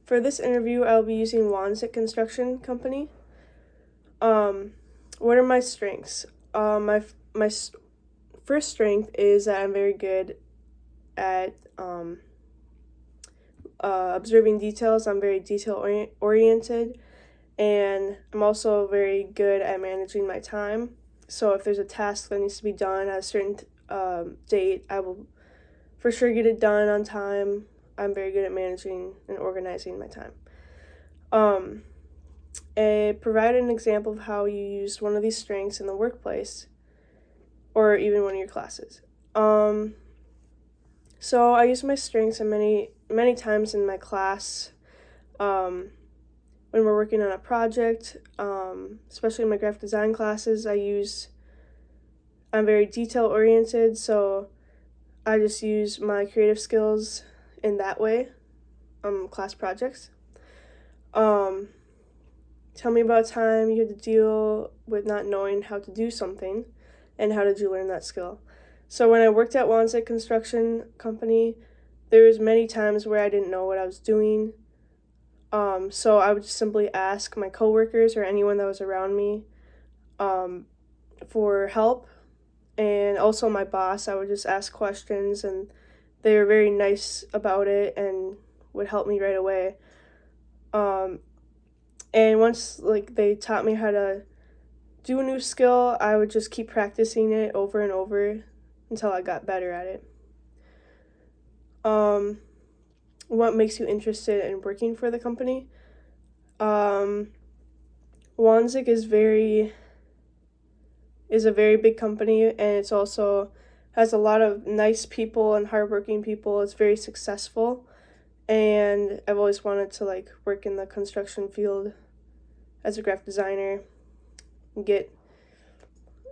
For this interview, I'll be using Wanzik Construction Company. What are my strengths? My first strength is that I'm very good at observing details. I'm very detail oriented, and I'm also very good at managing my time. So if there's a task that needs to be done at a certain date, I will for sure get it done on time. I'm very good at managing and organizing my time. Provide an example of how you used one of these strengths in the workplace or even one of your classes. So I use my strengths in many times in my class. When we're working on a project, especially in my graphic design classes, I'm very detail oriented, so I just use my creative skills in that way, class projects. Tell me about a time you had to deal with not knowing how to do something, and how did you learn that skill? So when I worked at Wanzik Construction Company, there was many times where I didn't know what I was doing. So I would just simply ask my coworkers or anyone that was around me for help. And also my boss, I would just ask questions, and they were very nice about it and would help me right away. And once they taught me how to do a new skill, I would just keep practicing it over and over until I got better at it. What makes you interested in working for the company? Wanzik is a very big company, and it's also has a lot of nice people and hardworking people. It's very successful, and I've always wanted to work in the construction field as a graphic designer and get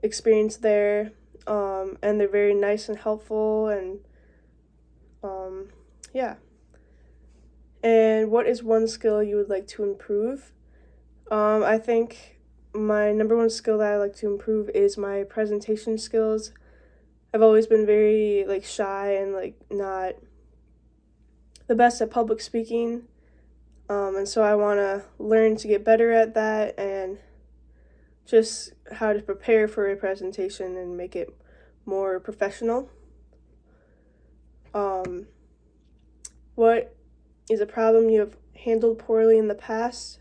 experience there. And they're very nice and helpful, and yeah. And what is one skill you would like to improve? I think my number one skill that I like to improve is my presentation skills. I've always been very shy and not the best at public speaking. And so I want to learn to get better at that, and just how to prepare for a presentation and make it more professional. What is a problem you have handled poorly in the past?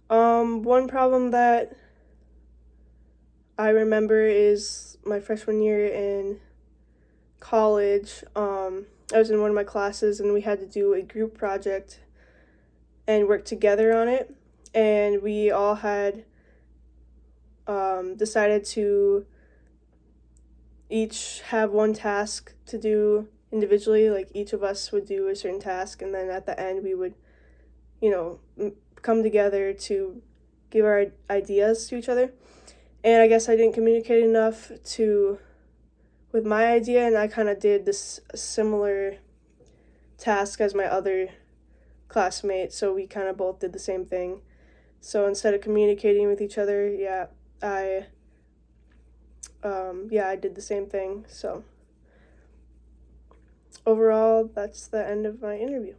One problem that I remember is my freshman year in college. I was in one of my classes, and we had to do a group project and work together on it. And we all had decided to each have one task to do individually. Each of us would do a certain task, and then at the end we would, come together to give our ideas to each other. And I guess I didn't communicate enough with my idea, and I kind of did this similar task as my other classmate, so we kind of both did the same thing. So instead of communicating with each other, I did the same thing. So overall, that's the end of my interview.